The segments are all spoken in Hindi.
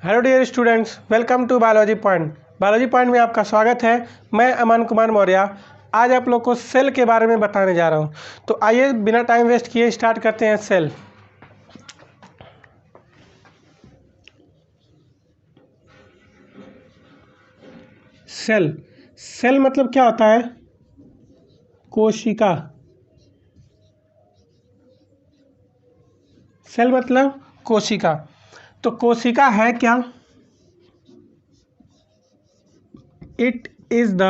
Hello dear students, welcome to biology point. Biology point में आपका स्वागत है। मैं अमन कुमार मौर्य आज आप लोग को सेल के बारे में बताने जा रहा हूं। तो आइए बिना टाइम वेस्ट किए स्टार्ट करते हैं। सेल सेल सेल मतलब क्या होता है? कोशिका। सेल मतलब कोशिका। तो कोशिका है क्या? It is the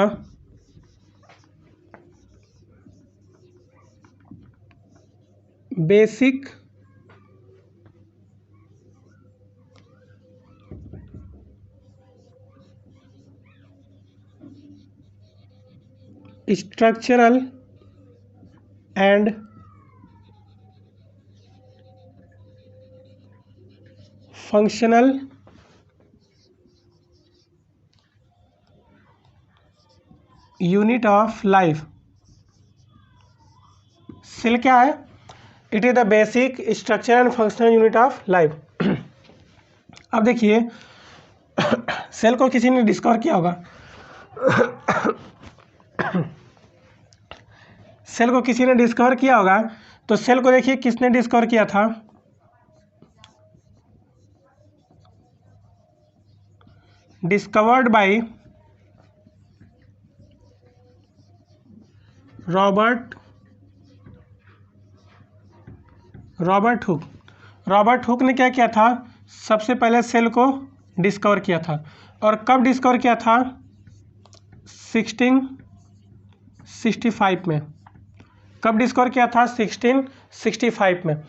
basic structural and functional unit of life. Cell क्या है? It is the basic structure and functional unit of life. अब देखिए, सेल को किसी ने डिस्कवर किया होगा। सेल को किसी ने डिस्कवर किया होगा। तो सेल को देखिए किसने डिस्कवर किया था? Discovered by Robert Hooke. Robert Hooke ने क्या किया था? सबसे पहले सेल को डिस्कवर किया था। और कब डिस्कवर किया था? 1665 में। कब डिस्कवर किया था? 1665 में।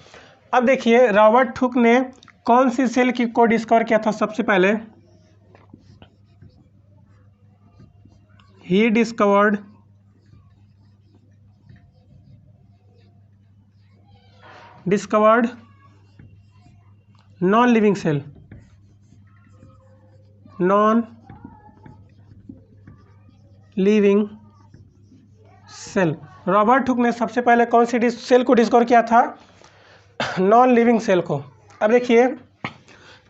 अब देखिए, रॉबर्ट हुक ने कौन सी सेल को डिस्कवर किया था सबसे पहले? He discovered non living cell. Non living cell. Robert Hooke ने सबसे पहले कौन सी सेल को डिस्कवर किया था? नॉन लिविंग सेल को। अब देखिए,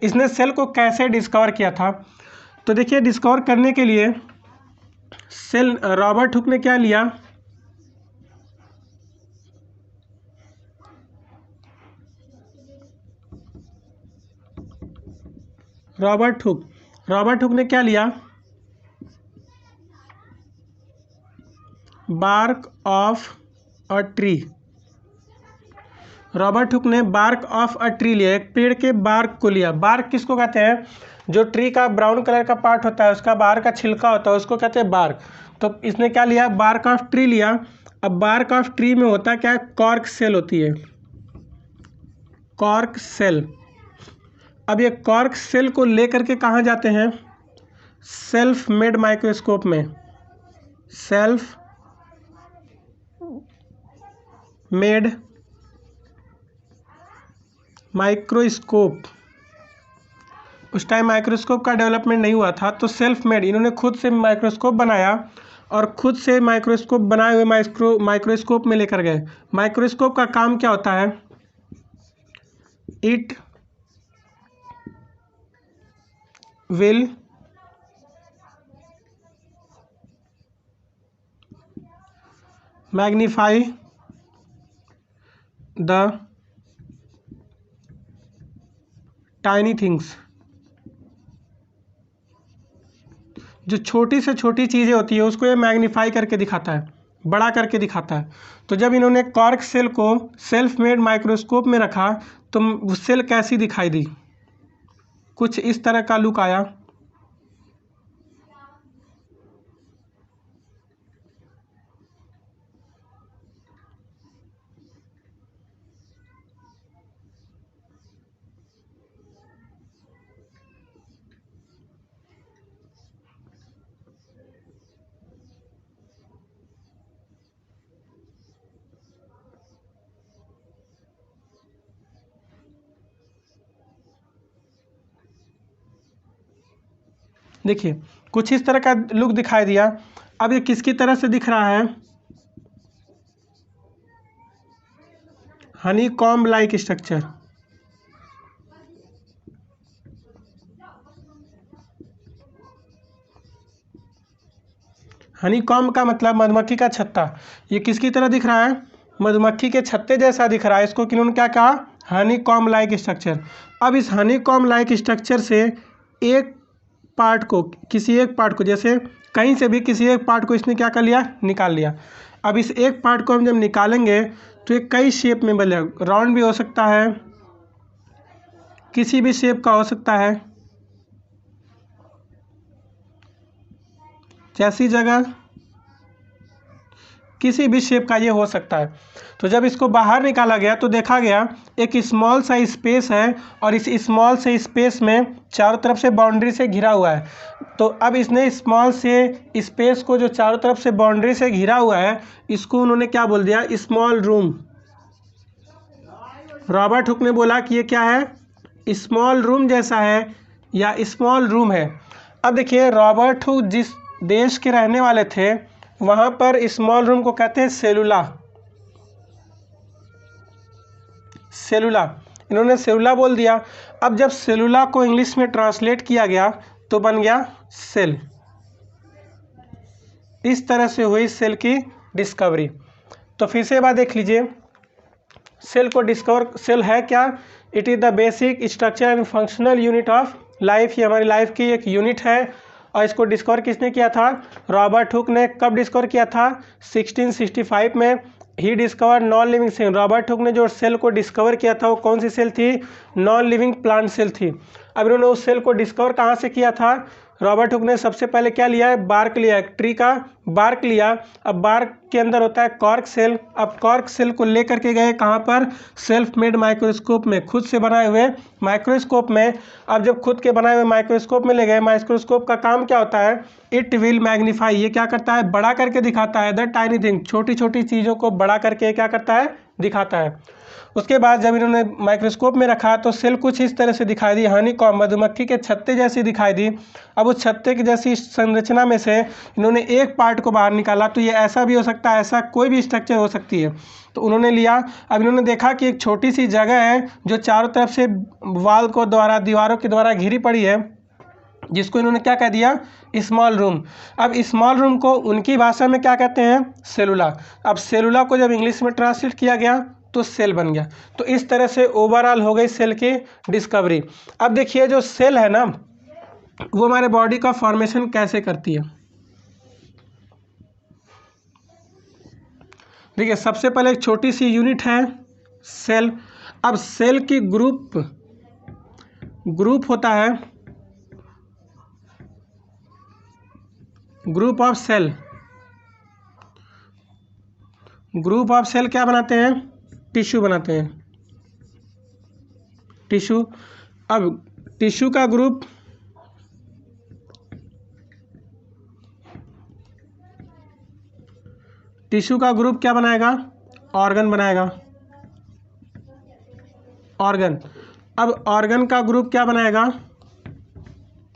इसने सेल को कैसे डिस्कवर किया था? तो देखिए, डिस्कवर करने के लिए रॉबर्ट हुक ने क्या लिया? रॉबर्ट हुक ने क्या लिया? Bark of a tree. Robert Hooke ने बार्क ऑफ अ ट्री लिया, एक पेड़ के बार्क को लिया। बार्क किसको कहते हैं? जो ट्री का ब्राउन कलर का पार्ट होता है, उसका बाहर का छिलका होता है, उसको कहते हैं बार्क। तो इसने क्या लिया? बार्क ऑफ ट्री लिया। अब बार्क ऑफ ट्री में होता क्या है? कॉर्क सेल होती है, कॉर्क सेल। अब ये कॉर्क सेल को लेकर के कहाँ जाते हैं? सेल्फ मेड माइक्रोस्कोप में। Self made microscope. उस टाइम माइक्रोस्कोप का डेवलपमेंट नहीं हुआ था, तो सेल्फ मेड, इन्होंने खुद से माइक्रोस्कोप बनाया और खुद से माइक्रोस्कोप बनाए हुए माइक्रोस्कोप में लेकर गए। माइक्रोस्कोप का काम क्या होता है? It will magnify the tiny things. जो छोटी से छोटी चीज़ें होती है उसको ये मैग्नीफाई करके दिखाता है, बड़ा करके दिखाता है। तो जब इन्होंने कॉर्क सेल को सेल्फ मेड माइक्रोस्कोप में रखा तो वो सेल कैसी दिखाई दी? कुछ इस तरह का लुक आया। देखिए, कुछ इस तरह का लुक दिखाई दिया। अब ये किसकी तरह से दिख रहा है? Honey comb like structure. Honey comb का मतलब मधुमक्खी का छत्ता। ये किसकी तरह दिख रहा है? मधुमक्खी के छत्ते जैसा दिख रहा है। इसको किन्होंने क्या कहा? Honey comb like structure. अब इस हनी कॉम्ब लाइक स्ट्रक्चर से एक पार्ट को, किसी एक पार्ट को, जैसे कहीं से भी किसी एक पार्ट को इसने क्या कर लिया? निकाल लिया। अब इस एक पार्ट को हम जब निकालेंगे तो ये कई शेप में बदलेगा। राउंड भी हो सकता है, किसी भी शेप का हो सकता है, जैसी जगह किसी भी शेप का ये हो सकता है। तो जब इसको बाहर निकाला गया तो देखा गया एक स्मॉल सा स्पेस है और इस स्मॉल से स्पेस में चारों तरफ से बाउंड्री से घिरा हुआ है। तो अब इसने स्मॉल से स्पेस को जो चारों तरफ से बाउंड्री से घिरा हुआ है, इसको उन्होंने क्या बोल दिया? Small room. रॉबर्ट हुक ने बोला कि ये क्या है? स्मॉल रूम जैसा है या स्मॉल रूम है। अब देखिए, रॉबर्ट हुक जिस देश के रहने वाले थे वहाँ पर स्मॉल रूम को कहते हैं सेलुला। सेलुला, इन्होंने सेलुला बोल दिया। अब जब सेलुला को इंग्लिश में ट्रांसलेट किया गया तो बन गया सेल। इस तरह से हुई सेल की डिस्कवरी। तो फिर से बात देख लीजिए, सेल को डिस्कवर, सेल है क्या? It is the basic structure and functional unit of life. ये हमारी लाइफ की एक यूनिट है और इसको डिस्कवर किसने किया था? रॉबर्ट हुक ने। कब डिस्कवर किया था? 1665 में। He discover non living cell. Robert Hooke ने जो सेल को डिस्कवर किया था वो कौन सी सेल थी? नॉन लिविंग प्लांट सेल थी। अब इन्होंने उस सेल को डिस्कवर कहाँ से किया था? रॉबर्ट हुक ने सबसे पहले क्या लिया है? बार्क लिया है, ट्री का बार्क लिया। अब बार्क के अंदर होता है कॉर्क सेल। अब कॉर्क सेल को लेकर के गए कहाँ पर? सेल्फ मेड माइक्रोस्कोप में, खुद से बनाए हुए माइक्रोस्कोप में। अब जब खुद के बनाए हुए माइक्रोस्कोप में ले गए, माइक्रोस्कोप का काम क्या होता है? इट विल मैग्नीफाई, ये क्या करता है? बड़ा करके दिखाता है। द टाइनी थिंग, छोटी छोटी चीज़ों को बड़ा करके क्या करता है? दिखाता है। उसके बाद जब इन्होंने माइक्रोस्कोप में रखा तो सेल कुछ इस तरह से दिखाई दी, हनी कॉम्ब, मधुमक्खी के छत्ते जैसी दिखाई दी। अब उस छत्ते की जैसी संरचना में से इन्होंने एक पार्ट को बाहर निकाला। तो ये ऐसा भी हो सकता है, ऐसा कोई भी स्ट्रक्चर हो सकती है। तो उन्होंने लिया। अब इन्होंने देखा कि एक छोटी सी जगह है जो चारों तरफ से वाल को द्वारा, दीवारों के द्वारा घिरी पड़ी है, जिसको इन्होंने क्या कह दिया? Small room. अब स्मॉल रूम को उनकी भाषा में क्या कहते हैं? सेलुला। अब सेलुला को जब इंग्लिश में ट्रांसलेट किया गया तो सेल बन गया। तो इस तरह से ओवरऑल हो गई सेल की डिस्कवरी। अब देखिए, जो सेल है ना, वो हमारे बॉडी का फॉर्मेशन कैसे करती है। देखिए, सबसे पहले एक छोटी सी यूनिट है सेल। अब सेल की ग्रुप होता है, group of cell. Group of cell क्या बनाते हैं? टिश्यू बनाते हैं, टिश्यू। अब टिश्यू का ग्रुप, टिश्यू का ग्रुप क्या बनाएगा? ऑर्गन बनाएगा, ऑर्गन। अब ऑर्गन का ग्रुप क्या बनाएगा?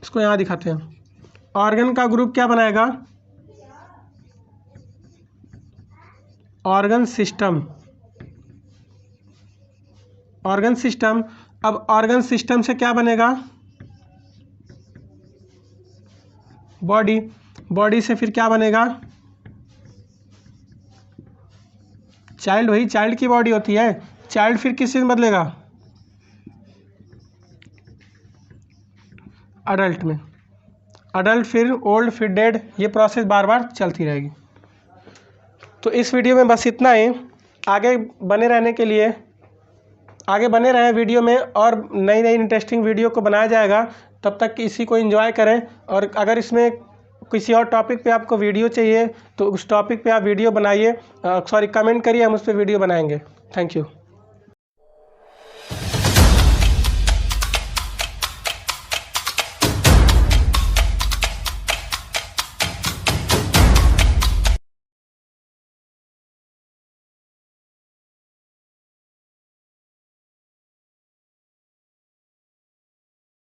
इसको यहाँ दिखाते हैं। ऑर्गन का ग्रुप क्या बनाएगा? Organ system, organ system. अब ऑर्गन सिस्टम से क्या बनेगा? बॉडी। बॉडी से फिर क्या बनेगा? चाइल्ड। वही चाइल्ड की बॉडी होती है। चाइल्ड फिर किस में बदलेगा? अडल्ट में। अडल्ट, फिर ओल्ड, फिर डेड। ये प्रोसेस बार बार चलती रहेगी। तो इस वीडियो में बस इतना ही। आगे बने रहने के लिए, आगे बने रहें वीडियो में, और नई नई इंटरेस्टिंग वीडियो को बनाया जाएगा। तब तक इसी को एंजॉय करें। और अगर इसमें किसी और टॉपिक पे आपको वीडियो चाहिए तो उस टॉपिक पे आप वीडियो बनाइए, कमेंट करिए, हम उस पर वीडियो बनाएंगे। Thank you.